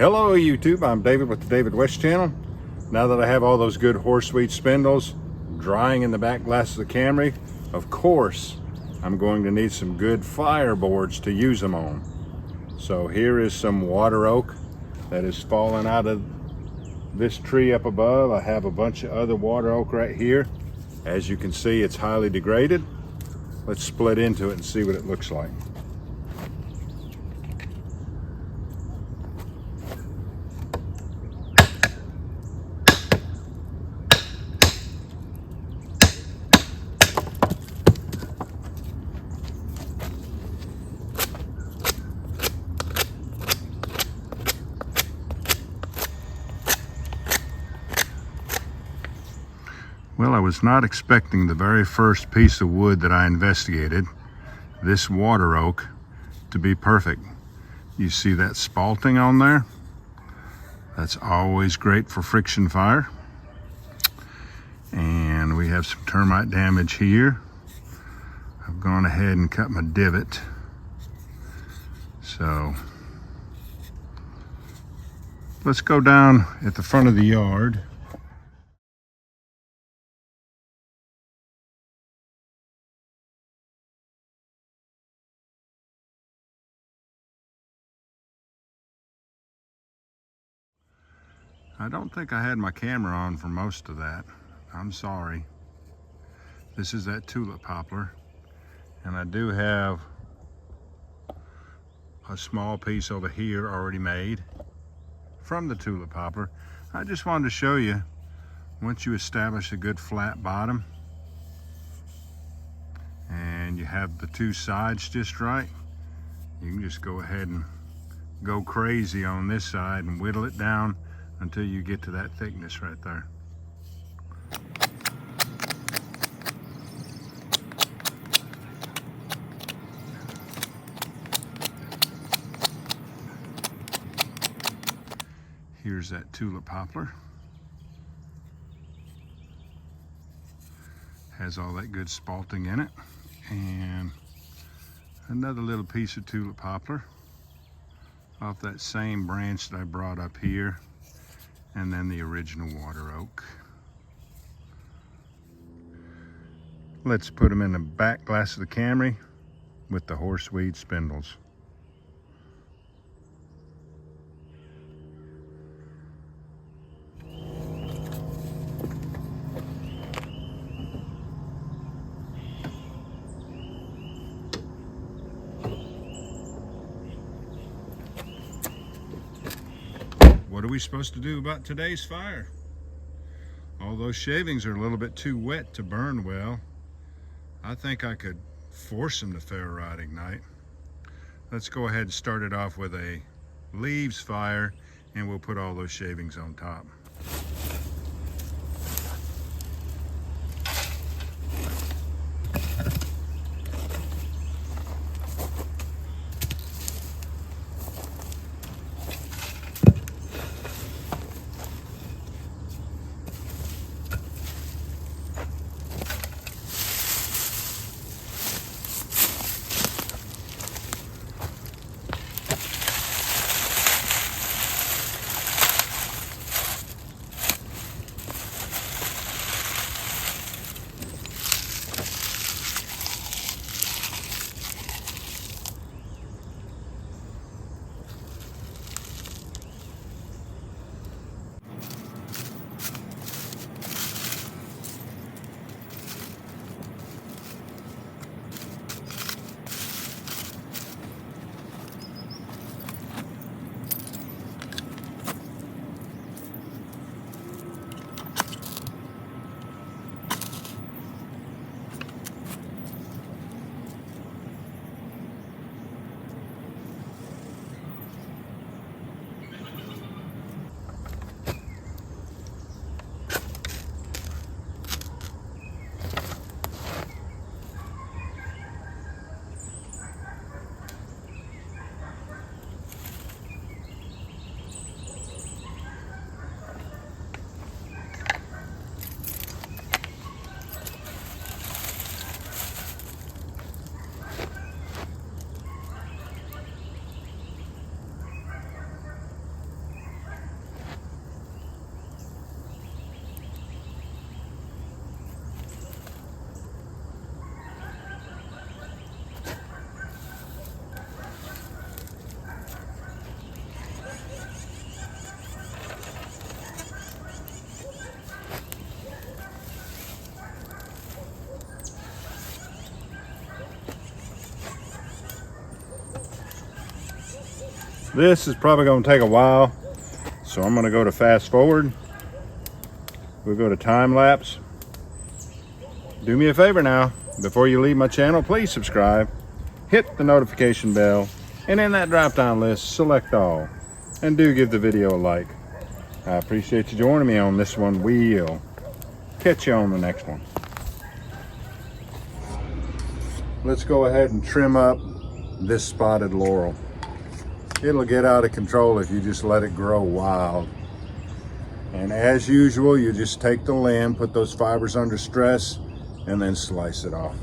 Hello YouTube, I'm David with the David West channel. Now that I have all those good horseweed spindles drying in the back glass of the Camry, of course I'm going to need some good fireboards to use them on. So here is some water oak that is falling out of this tree up above. I have a bunch of other water oak right here. As you can see, it's highly degraded. Let's split into it and see what it looks like. Well, I was not expecting the very first piece of wood that I investigated, this water oak, to be perfect. You see that spalting on there? That's always great for friction fire. And we have some termite damage here. I've gone ahead and cut my divot. So let's go down at the front of the yard. I don't think I had my camera on for most of that. I'm sorry. This is that Tulip Poplar, and I do have a small piece over here already made from the Tulip Poplar. I just wanted to show you, once you establish a good flat bottom and you have the two sides just right, you can just go ahead and go crazy on this side and whittle it down until you get to that thickness right there. Here's that Tulip Poplar. Has all that good spalting in it. And another little piece of Tulip Poplar off that same branch that I brought up here. And then the original water oak. Let's put them in the back glass of the Camry with the horseweed spindles. What are we supposed to do about today's fire? All those shavings are a little bit too wet to burn well. I think I could force them to ferrite ignite. Let's go ahead and start it off with a leaves fire, and we'll put all those shavings on top. This is probably going to take a while, so I'm going to go to fast forward. We'll go to time lapse. Do me a favor now, before you leave my channel, please subscribe, hit the notification bell, and in that drop down list, select all, and do give the video a like. I appreciate you joining me on this one. We'll catch you on the next one. Let's go ahead and trim up this spotted laurel. It'll get out of control if you just let it grow wild. And as usual, you just take the limb, put those fibers under stress, and then slice it off.